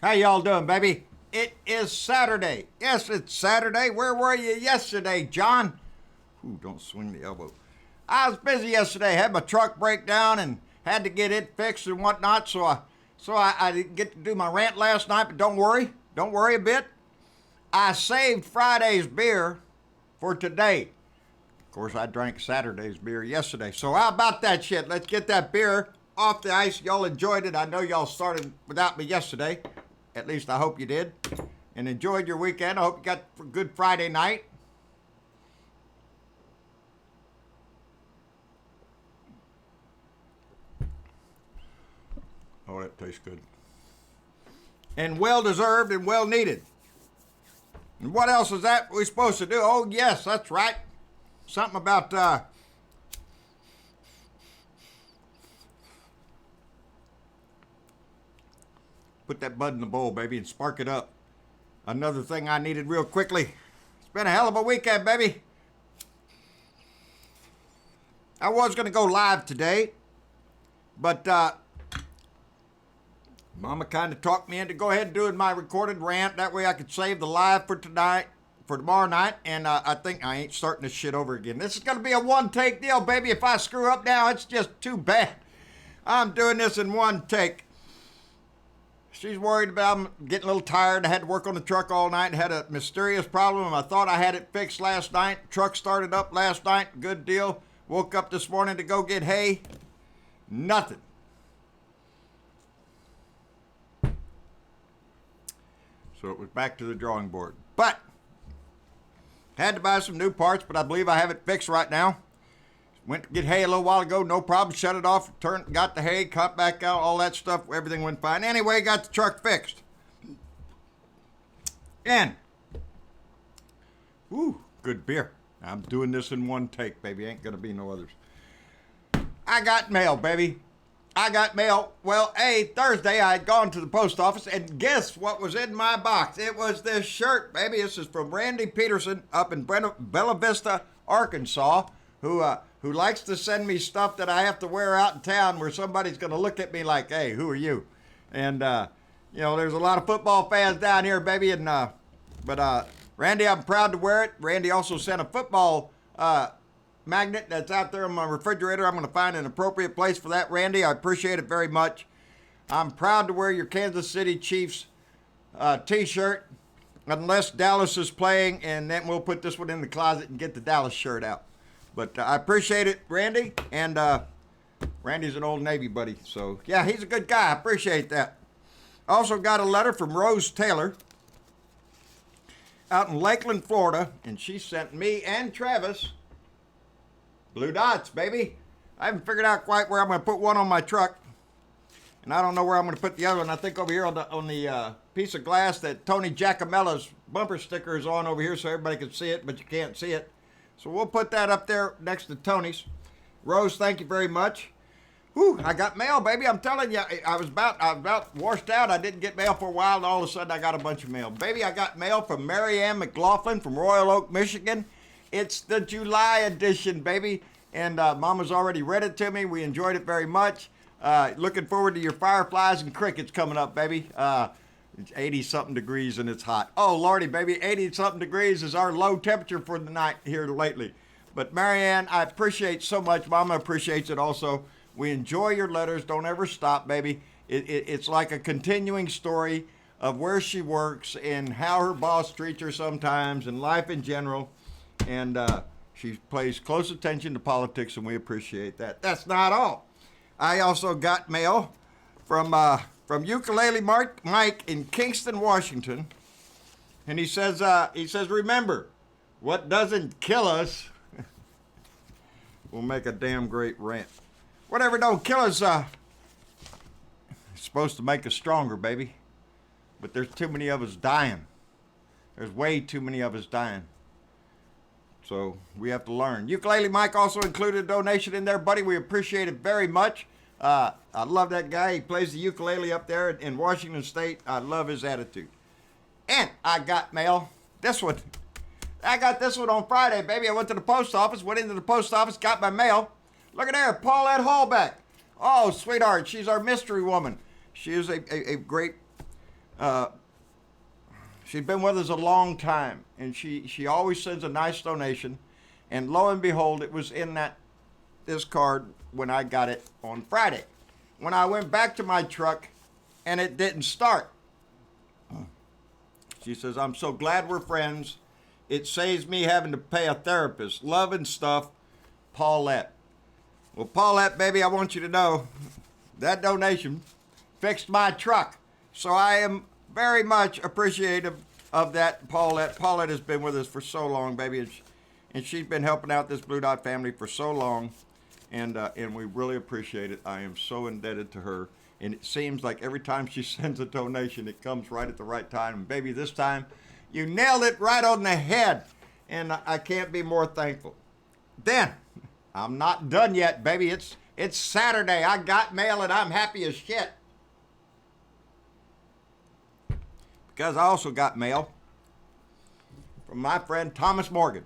How y'all doing, baby? It is Saturday. Yes, it's Saturday. Where were you yesterday, John? Ooh, don't swing the elbow. I was busy yesterday. Had my truck break down and had to get it fixed and whatnot. So I didn't get to do my rant last night. But don't worry a bit. I saved Friday's beer for today. Of course, I drank Saturday's beer yesterday. So how about that shit? Let's get that beer off the ice. Y'all enjoyed it. I know y'all started without me yesterday. At least I hope you did. And enjoyed your weekend. I hope you got a good Friday night. Oh, that tastes good. And well deserved and well needed. And what else is that we're supposed to do? Oh, yes, that's right. Something about put that bud in the bowl, baby, and spark it up. Another thing I needed real quickly. It's been a hell of a weekend, baby. I was going to go live today, but Mama kind of talked me into go ahead and doing my recorded rant. That way I could save the live for tomorrow night. And I think I ain't starting this shit over again. This is going to be a one-take deal, baby. If I screw up now, it's just too bad. I'm doing this in one take. She's worried about I'm getting a little tired. I had to work on the truck all night. Had a mysterious problem. I thought I had it fixed last night. Truck started up last night. Good deal. Woke up this morning to go get hay. Nothing. So it was back to the drawing board. But had to buy some new parts, but I believe I have it fixed right now. Went to get hay a little while ago, no problem. Shut it off, got the hay, cut back out, all that stuff. Everything went fine. Anyway, got the truck fixed. And, good beer. I'm doing this in one take, baby. Ain't gonna be no others. I got mail, baby. I got mail. Well, Thursday I had gone to the post office, and guess what was in my box? It was this shirt, baby. This is from Randy Peterson up in Bella Vista, Arkansas, who likes to send me stuff that I have to wear out in town where somebody's going to look at me like, hey, who are you? And, there's a lot of football fans down here, baby. And but Randy, I'm proud to wear it. Randy also sent a football magnet that's out there in my refrigerator. I'm going to find an appropriate place for that, Randy. I appreciate it very much. I'm proud to wear your Kansas City Chiefs t-shirt unless Dallas is playing, and then we'll put this one in the closet and get the Dallas shirt out. But I appreciate it, Randy, and Randy's an old Navy buddy, so yeah, he's a good guy. I appreciate that. Also got a letter from Rose Taylor out in Lakeland, Florida, and she sent me and Travis blue dots, baby. I haven't figured out quite where I'm going to put one on my truck, and I don't know where I'm going to put the other one. I think over here on the piece of glass that Tony Giacomella's bumper sticker is on over here so everybody can see it, but you can't see it. So we'll put that up there next to Tony's. Rose, thank you very much. Whew, I got mail, baby. I'm telling you, I was about washed out. I didn't get mail for a while, and all of a sudden I got a bunch of mail. Baby, I got mail from Mary Ann McLaughlin from Royal Oak, Michigan. It's the July edition, baby. And Mama's already read it to me. We enjoyed it very much. Looking forward to your fireflies and crickets coming up, baby. It's 80-something degrees and it's hot. Oh, Lordy, baby, 80-something degrees is our low temperature for the night here lately. But, Marianne, I appreciate so much. Mama appreciates it also. We enjoy your letters. Don't ever stop, baby. It's like a continuing story of where she works and how her boss treats her sometimes and life in general. And she pays close attention to politics, and we appreciate that. That's not all. I also got mail from Ukulele Mike in Kingston, Washington, and he says, remember, what doesn't kill us will make a damn great rant. Whatever don't kill us, it's supposed to make us stronger, baby. But there's too many of us dying. There's way too many of us dying. So we have to learn. Ukulele Mike also included a donation in there, buddy. We appreciate it very much. I love that guy. He plays the ukulele up there in Washington State. I love his attitude. And I got mail. This one. I got this one on Friday, baby. I went to the post office, went into the post office, got my mail. Look at there, Paulette Hallback. Oh, sweetheart, she's our mystery woman. She is a great She's been with us a long time, and she always sends a nice donation. And lo and behold, it was in this card when I got it on Friday. When I went back to my truck, and it didn't start. She says, "I'm so glad we're friends. It saves me having to pay a therapist. Love and stuff, Paulette." Well, Paulette, baby, I want you to know that donation fixed my truck. So I am very much appreciative of that, Paulette. Paulette has been with us for so long, baby, and she's been helping out this Blue Dot family for so long, and we really appreciate it. I am so indebted to her, and it seems like every time she sends a donation, it comes right at the right time. And baby, this time, you nailed it right on the head, and I can't be more thankful. Then, I'm not done yet, baby. It's Saturday. I got mail, and I'm happy as shit. Because I also got mail from my friend Thomas Morgan.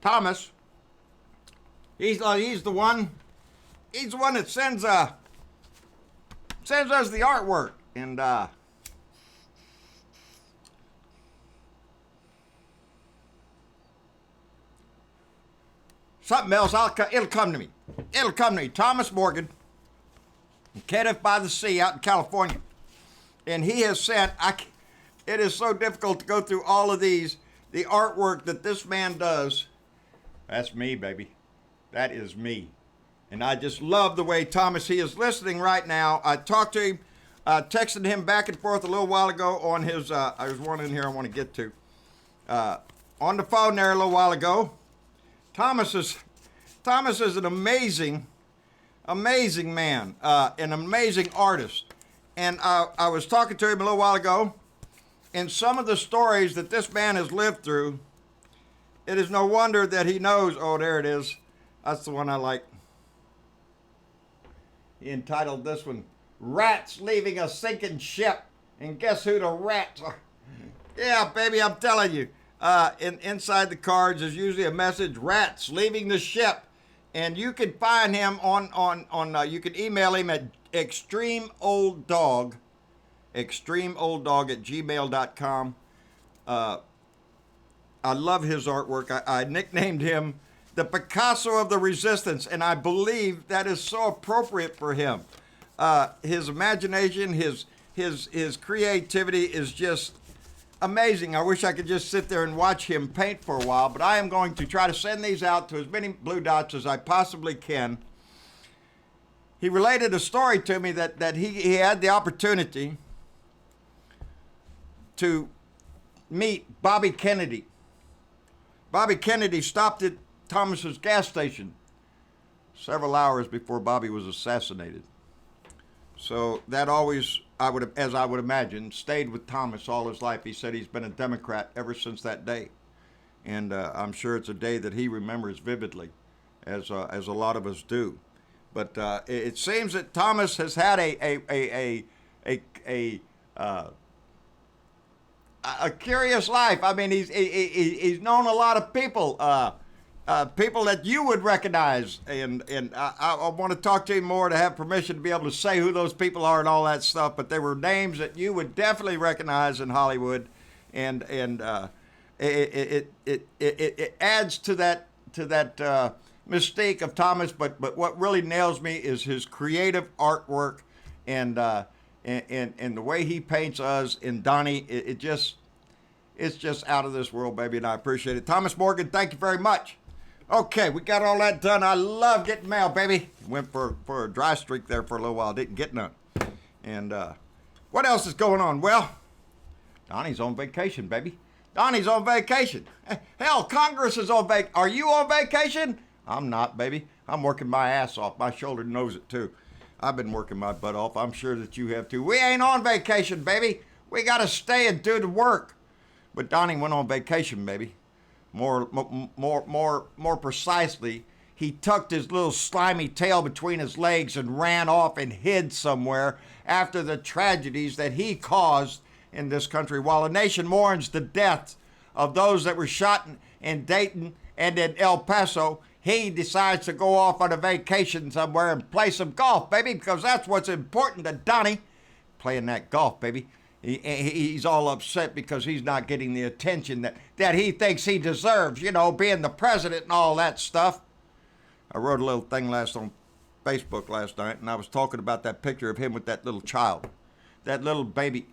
Thomas, he's the one that sends us the artwork, and something else. It'll come to me. It'll come to me. Thomas Morgan, Kenneth by the Sea out in California. And he has sent, it is so difficult to go through all of these, the artwork that this man does. That's me, baby. That is me. And I just love the way Thomas, he is listening right now. I talked to him, texted him back and forth a little while ago on his, there's one in here I want to get to. On the phone there a little while ago. Thomas is an amazing man, an amazing artist. And I was talking to him a little while ago, and some of the stories that this man has lived through, it is no wonder that he knows. Oh, there it is. That's the one I like. He entitled this one, "Rats Leaving a Sinking Ship." And guess who the rats are? Yeah, baby, I'm telling you. Inside the cards is usually a message, "Rats leaving the ship." And you can find him on you can email him at extremeolddog at gmail.com. I love his artwork. I nicknamed him the Picasso of the Resistance, and I believe that is so appropriate for him. His imagination, his creativity is just amazing. I wish I could just sit there and watch him paint for a while, but I am going to try to send these out to as many Blue Dots as I possibly can. He related a story to me that he had the opportunity to meet Bobby Kennedy. Bobby Kennedy stopped at Thomas's gas station several hours before Bobby was assassinated. So that always, I would imagine, stayed with Thomas all his life. He said he's been a Democrat ever since that day. And I'm sure it's a day that he remembers vividly, as a lot of us do. But it seems that Thomas has had a curious life. I mean, he's known a lot of people, people that you would recognize, and I want to talk to him more to have permission to be able to say who those people are and all that stuff. But they were names that you would definitely recognize in Hollywood, and it adds to that mystique of Thomas. But what really nails me is his creative artwork, and the way he paints us and Donnie. It's just out of this world, baby, and I appreciate it. Thomas Morgan, thank you very much. Okay, we got all that done. I love getting mail, baby. Went for a dry streak there for a little while. Didn't get none. And what else is going on? Well, Donnie's on vacation, baby. Donnie's on vacation. Hell, Congress is on vacation. Are you on vacation? I'm not, baby. I'm working my ass off. My shoulder knows it, too. I've been working my butt off. I'm sure that you have, too. We ain't on vacation, baby. We got to stay and do the work. But Donnie went on vacation, baby. More precisely, he tucked his little slimy tail between his legs and ran off and hid somewhere after the tragedies that he caused in this country. While the nation mourns the deaths of those that were shot in Dayton and in El Paso, he decides to go off on a vacation somewhere and play some golf, baby, because that's what's important to Donnie. Playing that golf, baby. He's all upset because he's not getting the attention that he thinks he deserves, you know, being the president and all that stuff. I wrote a little thing on Facebook last night, and I was talking about that picture of him with that little child, that little baby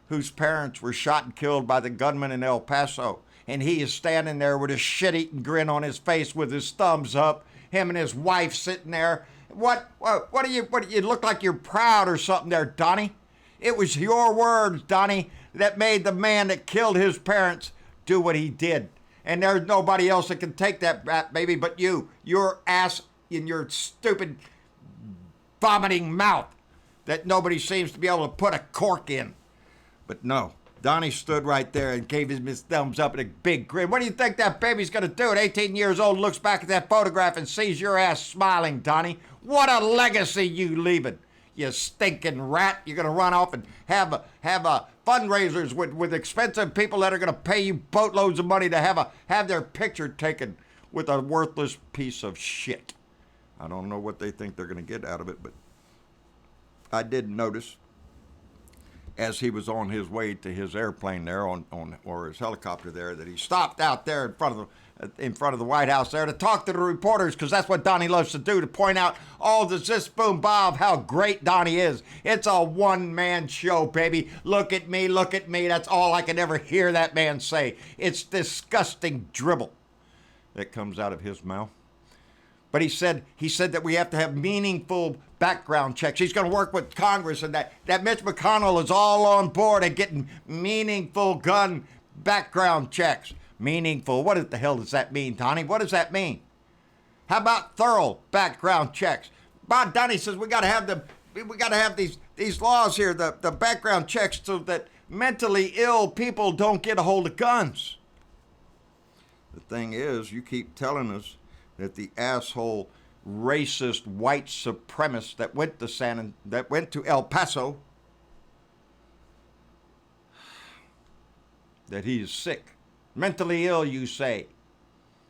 whose parents were shot and killed by the gunman in El Paso. And he is standing there with a shit-eating grin on his face with his thumbs up, him and his wife sitting there. What do you look like you're proud or something there, Donnie? It was your words, Donnie, that made the man that killed his parents do what he did. And there's nobody else that can take that rap, baby, but you. Your ass in your stupid vomiting mouth that nobody seems to be able to put a cork in. But no, Donnie stood right there and gave him his thumbs up and a big grin. What do you think that baby's going to do at 18 years old, looks back at that photograph and sees your ass smiling, Donnie? What a legacy you leaving, you stinking rat. You're going to run off and have fundraisers with expensive people that are going to pay you boatloads of money to have their picture taken with a worthless piece of shit. I don't know what they think they're going to get out of it, but I did notice as he was on his way to his airplane there or his helicopter there, that he stopped out there in front of the White House there to talk to the reporters, because that's what Donnie loves to do, to point out all the zis boom bob how great Donnie is. It's a one-man show, baby. Look at me, look at me. That's all I can ever hear that man say. It's disgusting dribble that comes out of his mouth. But he said that we have to have meaningful background checks. He's going to work with Congress, and that Mitch McConnell is all on board at getting meaningful gun background checks. Meaningful. What the hell does that mean, Donnie? What does that mean? How about thorough background checks? Bob Donnie says we got to have these laws here, the background checks, so that mentally ill people don't get a hold of guns. The thing is, you keep telling us that the asshole, racist, white supremacist that went to El Paso, that he is sick, mentally ill, you say,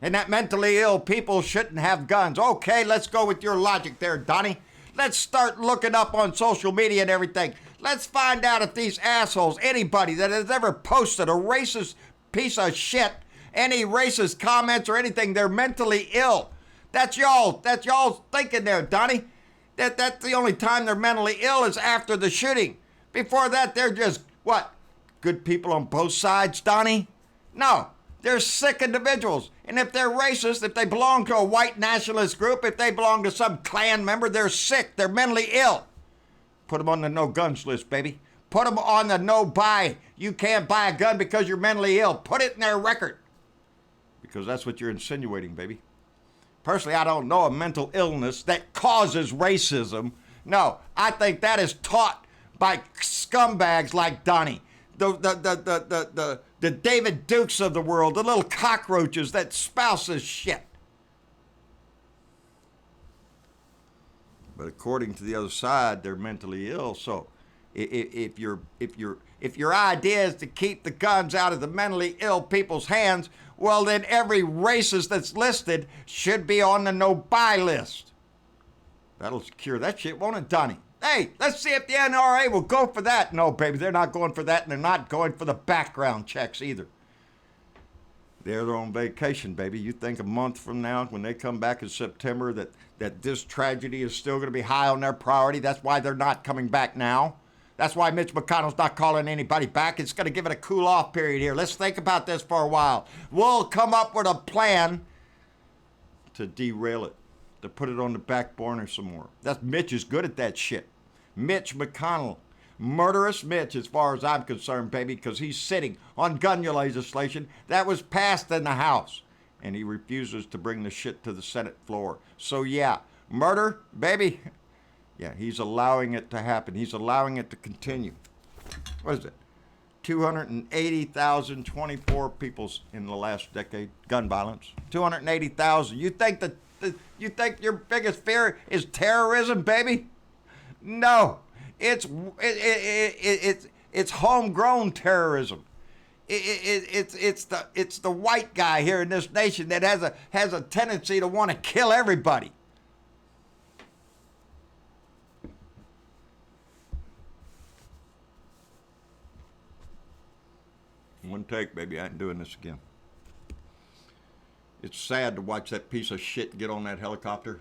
and that mentally ill people shouldn't have guns. Okay, let's go with your logic there, Donnie. Let's start looking up on social media and everything. Let's find out if these assholes, anybody that has ever posted a racist piece of shit, any racist comments or anything, they're mentally ill. That's y'all's thinking there, Donnie. That's the only time they're mentally ill is after the shooting. Before that, they're just, what, good people on both sides, Donnie? No, they're sick individuals. And if they're racist, if they belong to a white nationalist group, if they belong to some Klan member, they're sick. They're mentally ill. Put them on the no guns list, baby. Put them on the no buy. You can't buy a gun because you're mentally ill. Put it in their record. Because that's what you're insinuating, baby. Personally, I don't know a mental illness that causes racism. No, I think that is taught by scumbags like Donnie. The David Dukes of the world, the little cockroaches that spouse this shit. But according to the other side, they're mentally ill. So if your idea is to keep the guns out of the mentally ill people's hands, well, then every racist that's listed should be on the no-buy list. That'll cure that shit, won't it, Donnie? Hey, let's see if the NRA will go for that. No, baby, they're not going for that, and they're not going for the background checks either. They're on vacation, baby. You think a month from now, when they come back in September, that this tragedy is still going to be high on their priority? That's why they're not coming back now. That's why Mitch McConnell's not calling anybody back. It's going to give it a cool-off period here. Let's think about this for a while. We'll come up with a plan to derail it, to put it on the back burner some more. Mitch is good at that shit. Mitch McConnell. Murderous Mitch, as far as I'm concerned, baby, because he's sitting on gun legislation that was passed in the House, and he refuses to bring the shit to the Senate floor. So, yeah, murder, baby. Yeah, he's allowing it to happen. He's allowing it to continue. What is it? 280,024 people in the last decade, gun violence. 280,000. You think you think your biggest fear is terrorism, baby? No, it's homegrown terrorism. It's the white guy here in this nation that has a tendency to want to kill everybody. One take, baby. I ain't doing this again. It's sad to watch that piece of shit get on that helicopter.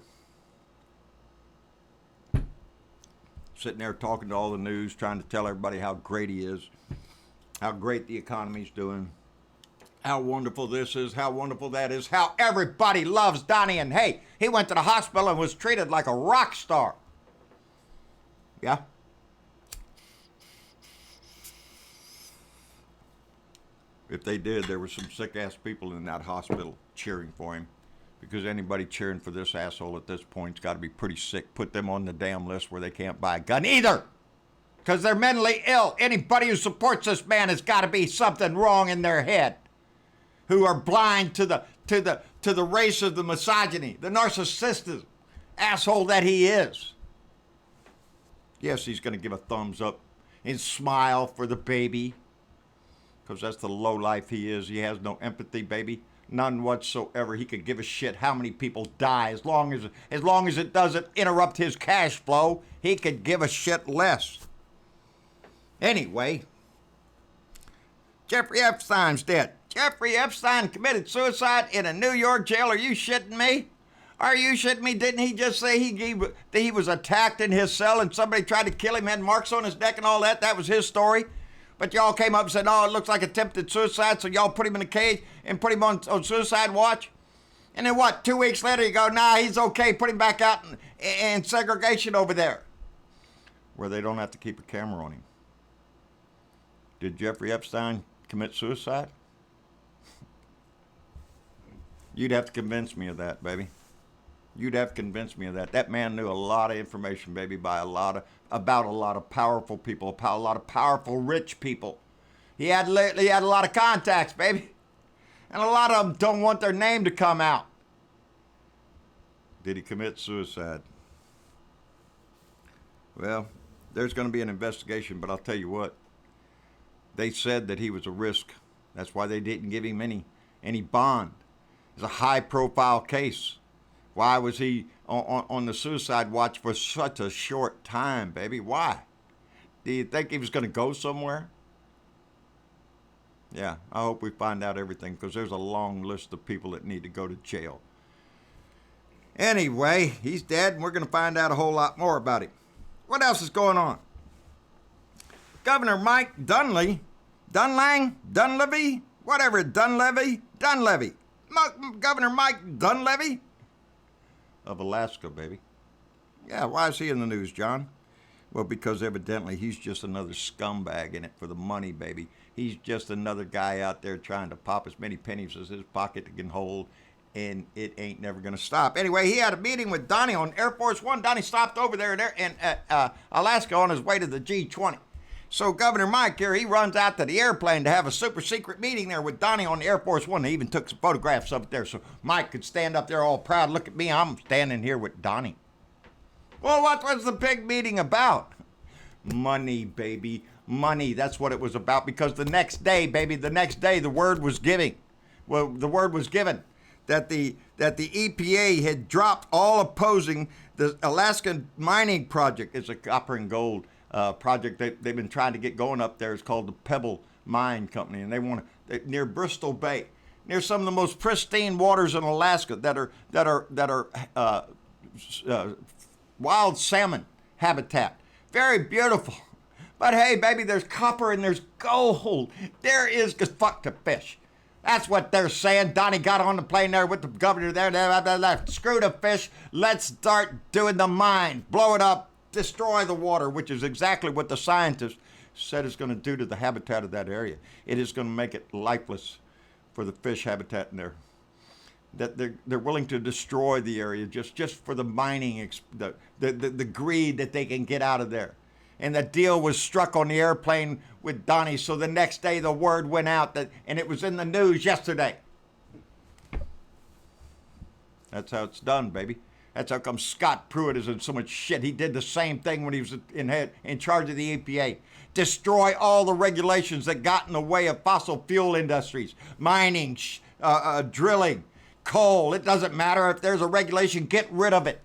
Sitting there talking to all the news, trying to tell everybody how great he is, how great the economy's doing, how wonderful this is, how wonderful that is, how everybody loves Donnie. And hey, he went to the hospital and was treated like a rock star. Yeah? If they did, there were some sick-ass people in that hospital cheering for him. Because anybody cheering for this asshole at this point's got to be pretty sick. Put them on the damn list where they can't buy a gun either. Because they're mentally ill. Anybody who supports this man has got to be something wrong in their head. Who are blind to the race of the misogyny, the narcissistic asshole that he is. Yes, he's going to give a thumbs up and smile for the baby. Because that's the low life he is. He has no empathy, baby. None whatsoever. He could give a shit how many people die. As long as it doesn't interrupt his cash flow, he could give a shit less. Anyway, Jeffrey Epstein's dead. Jeffrey Epstein committed suicide in a New York jail. Are you shitting me? Are you shitting me? Didn't he just say he was attacked in his cell and somebody tried to kill him, had marks on his neck and all that? That was his story. But y'all came up and said, oh, it looks like attempted suicide, so y'all put him in a cage and put him on suicide watch? And then what, 2 weeks later you go, nah, he's okay, put him back out in segregation over there. Where they don't have to keep a camera on him. Did Jeffrey Epstein commit suicide? You'd have to convince me of that, baby. You'd have to convince me of that. That man knew a lot of information, baby, about a lot of powerful people, about a lot of powerful rich people. He had a lot of contacts, baby. And a lot of them don't want their name to come out. Did he commit suicide? Well, there's going to be an investigation, but I'll tell you what. They said that he was a risk. That's why they didn't give him any bond. It's a high-profile case. Why was he on the suicide watch for such a short time, baby? Why? Do you think he was going to go somewhere? Yeah, I hope we find out everything, because there's a long list of people that need to go to jail. Anyway, he's dead, and we're going to find out a whole lot more about him. What else is going on? Governor Mike Dunleavy, Governor Mike Dunleavy of Alaska, baby. Yeah, why is he in the news, John? Well, because evidently he's just another scumbag in it for the money, baby. He's just another guy out there trying to pop as many pennies as his pocket can hold, and it ain't never going to stop. Anyway, he had a meeting with Donnie on Air Force One. Donnie stopped over there in Alaska on his way to the G20. So Governor Mike here, he runs out to the airplane to have a super secret meeting there with Donnie on the Air Force One. They even took some photographs up there so Mike could stand up there all proud. Look at me, I'm standing here with Donnie. Well, what was the big meeting about? Money, baby. Money. That's what it was about, because the next day, baby, the word was given. Well, the word was given that the EPA had dropped all opposing the Alaskan mining project. It's a copper and gold project that they've been trying to get going up there. It's called the Pebble Mine Company, and they want to near Bristol Bay, near some of the most pristine waters in Alaska that are wild salmon habitat. Very beautiful. But hey, baby, there's copper and there's gold. There is, because fuck the fish. That's what they're saying. Donnie got on the plane there with the governor there. Screw the fish. Let's start doing the mine. Blow it up. Destroy the water, which is exactly what the scientists said it's going to do to the habitat of that area. It is going to make it lifeless for the fish habitat in there. That they're willing to destroy the area just for the mining, the greed that they can get out of there. And the deal was struck on the airplane with Donnie, so the next day the word went out, and it was in the news yesterday. That's how it's done, baby. That's how come Scott Pruitt is in so much shit. He did the same thing when he was in charge of the EPA. Destroy all the regulations that got in the way of fossil fuel industries, mining, drilling, coal. It doesn't matter if there's a regulation, get rid of it.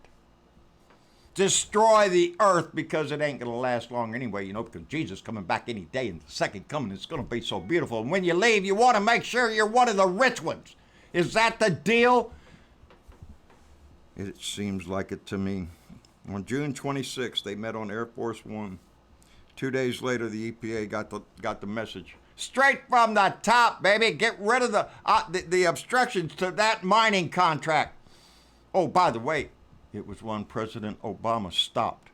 Destroy the earth because it ain't going to last long anyway, because Jesus is coming back any day, and the second coming is going to be so beautiful. And when you leave, you want to make sure you're one of the rich ones. Is that the deal? It seems like it to me. On June 26th, they met on Air Force One. 2 days later, the EPA got the message. Straight from the top, baby. Get rid of the obstructions to that mining contract. Oh, by the way, it was one President Obama stopped.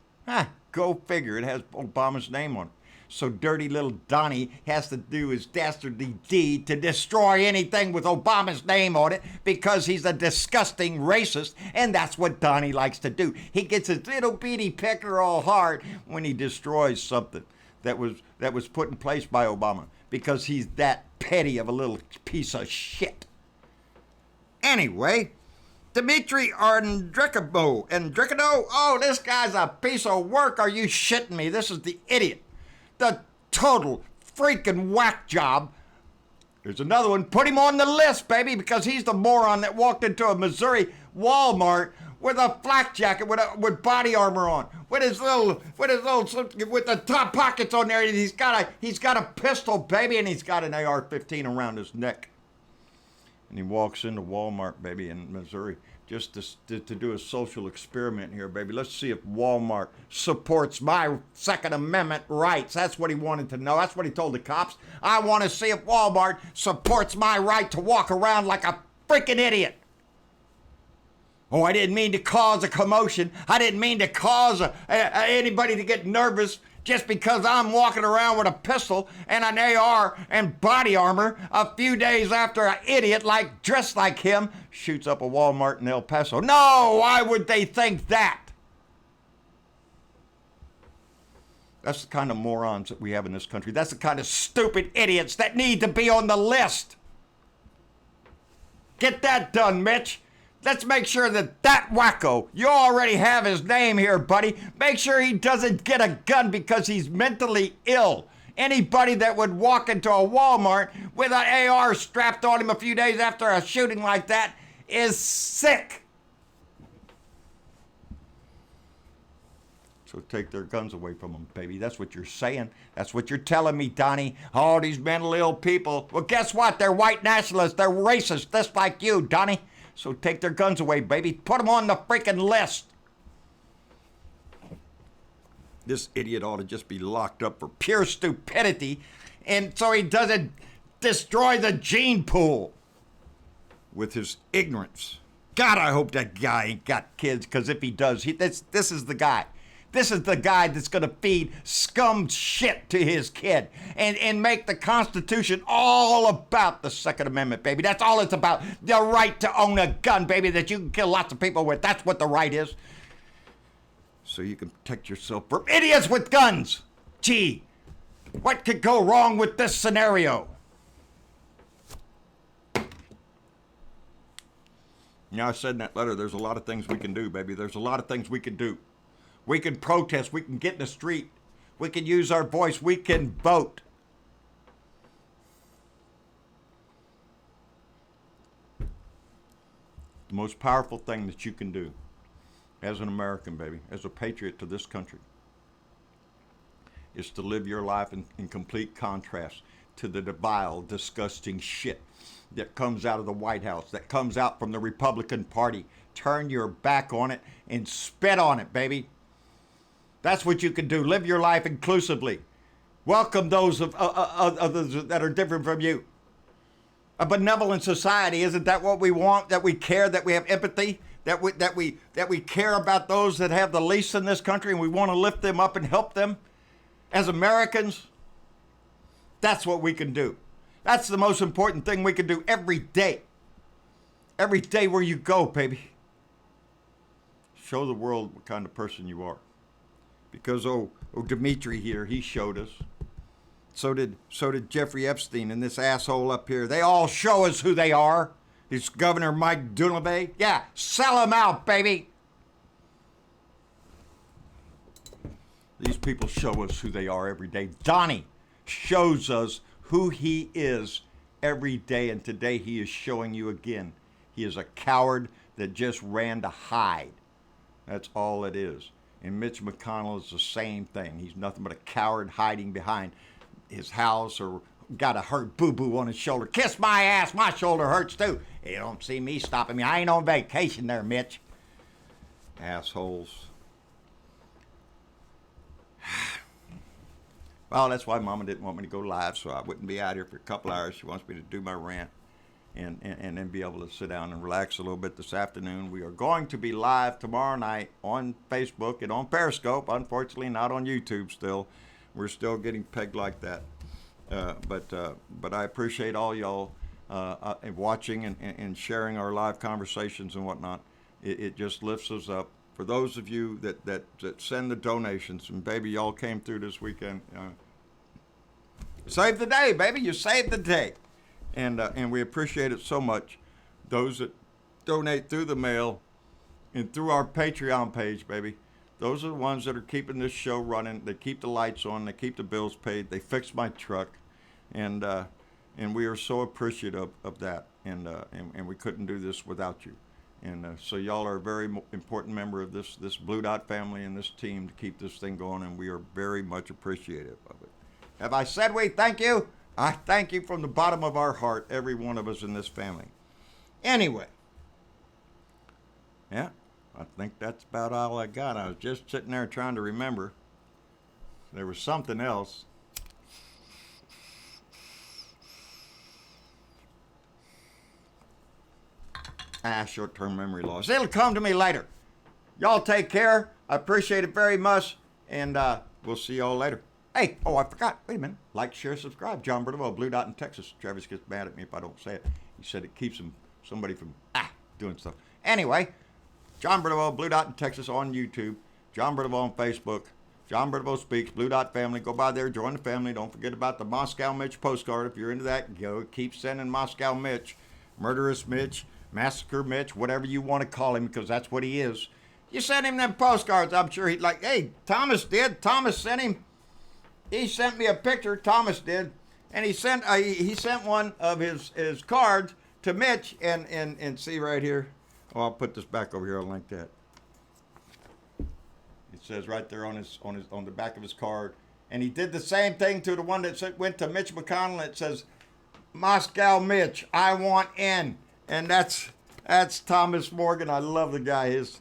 Go figure. It has Obama's name on it. So dirty little Donnie has to do his dastardly deed to destroy anything with Obama's name on it because he's a disgusting racist, and that's what Donnie likes to do. He gets his little bitty pecker all hard when he destroys something that was put in place by Obama because he's that petty of a little piece of shit. Anyway, Dmitry Andrikado, oh, this guy's a piece of work. Are you shitting me? This is the idiot. The total freaking whack job. There's another one. Put him on the list, baby, because he's the moron that walked into a Missouri Walmart with a flak jacket with body armor on, with the top pockets on there. And he's got a pistol, baby, and he's got an AR-15 around his neck. And he walks into Walmart, baby, in Missouri, just to do a social experiment here, baby. Let's see if Walmart supports my Second Amendment rights. That's what he wanted to know. That's what he told the cops. I want to see if Walmart supports my right to walk around like a freaking idiot. Oh, I didn't mean to cause a commotion. I didn't mean to cause anybody to get nervous just because I'm walking around with a pistol and an AR and body armor a few days after an idiot dressed like him shoots up a Walmart in El Paso. No, why would they think that? That's the kind of morons that we have in this country. That's the kind of stupid idiots that need to be on the list. Get that done, Mitch. Let's make sure that wacko, you already have his name here, buddy. Make sure he doesn't get a gun because he's mentally ill. Anybody that would walk into a Walmart with an AR strapped on him a few days after a shooting like that is sick. So take their guns away from them, baby. That's what you're saying. That's what you're telling me, Donnie. All these mentally ill people. Well, guess what? They're white nationalists. They're racist, just like you, Donnie. So take their guns away, baby. Put them on the freaking list. This idiot ought to just be locked up for pure stupidity, and so he doesn't destroy the gene pool with his ignorance. God, I hope that guy ain't got kids, because if he does, this is the guy. This is the guy that's going to feed scum shit to his kid and make the Constitution all about the Second Amendment, baby. That's all it's about. The right to own a gun, baby, that you can kill lots of people with. That's what the right is. So you can protect yourself from idiots with guns. Gee, what could go wrong with this scenario? Now, I said in that letter, there's a lot of things we can do, baby. There's a lot of things we can do. We can protest. We can get in the street. We can use our voice. We can vote. The most powerful thing that you can do as an American, baby, as a patriot to this country, is to live your life in complete contrast to the vile, disgusting shit that comes out of the White House, that comes out from the Republican Party. Turn your back on it and spit on it, baby. That's what you can do. Live your life inclusively. Welcome those of others that are different from you. A benevolent society, isn't that what we want? That we care, that we have empathy, that we care about those that have the least in this country, and we want to lift them up and help them as Americans. That's what we can do. That's the most important thing we can do every day. Every day where you go, baby. Show the world what kind of person you are. Because Dmitry here, he showed us. So did Jeffrey Epstein and this asshole up here. They all show us who they are. This Governor Mike Dunleavy. Yeah, sell them out, baby. These people show us who they are every day. Donnie shows us who he is every day, and today he is showing you again. He is a coward that just ran to hide. That's all it is. And Mitch McConnell is the same thing. He's nothing but a coward hiding behind his house or got a hurt boo-boo on his shoulder. Kiss my ass, my shoulder hurts too. You don't see me stopping me. I ain't on vacation there, Mitch. Assholes. Well, that's why Mama didn't want me to go live, so I wouldn't be out here for a couple hours. She wants me to do my rant and then be able to sit down and relax a little bit this afternoon. We are going to be live tomorrow night on Facebook and on Periscope. Unfortunately, not on YouTube still. We're still getting pegged like that. But I appreciate all y'all watching and sharing our live conversations and whatnot. It just lifts us up. For those of you that send the donations, and baby, y'all came through this weekend. Save the day, baby. You saved the day. And we appreciate it so much. Those that donate through the mail and through our Patreon page, baby, those are the ones that are keeping this show running. They keep the lights on. They keep the bills paid. They fix my truck. And we are so appreciative of that. And we couldn't do this without you. And so y'all are a very important member of this Blue Dot family and this team to keep this thing going, and we are very much appreciative of it. Have I said we thank you? I thank you from the bottom of our heart, every one of us in this family. Anyway, yeah, I think that's about all I got. I was just sitting there trying to remember. There was something else. Short-term memory loss. It'll come to me later. Y'all take care. I appreciate it very much. And we'll see y'all later. Hey, I forgot. Wait a minute. Like, share, subscribe. John Bernabeu, Blue Dot in Texas. Travis gets mad at me if I don't say it. He said it keeps somebody from doing stuff. Anyway, John Bernabeu, Blue Dot in Texas on YouTube. John Bernabeu on Facebook. John Bernabeu Speaks, Blue Dot Family. Go by there, join the family. Don't forget about the Moscow Mitch postcard. If you're into that, keep sending Moscow Mitch, Murderous Mitch, Massacre Mitch, whatever you want to call him, because that's what he is. You send him them postcards, I'm sure he'd like, hey, Thomas did. Thomas sent him. He sent me a picture, Thomas did, and he sent one of his cards to Mitch, and see right here. I'll put this back over here. I'll link that. It says right there on the back of his card, and he did the same thing to the one that went to Mitch McConnell. It says, Moscow Mitch, I want in. And that's Thomas Morgan. I love the guy. His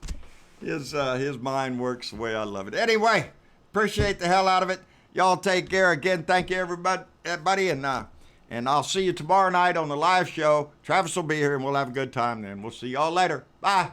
mind works the way I love it. Anyway, appreciate the hell out of it. Y'all take care. Again, thank you everybody, and I'll see you tomorrow night on the live show. Travis will be here and we'll have a good time then. We'll see y'all later. Bye.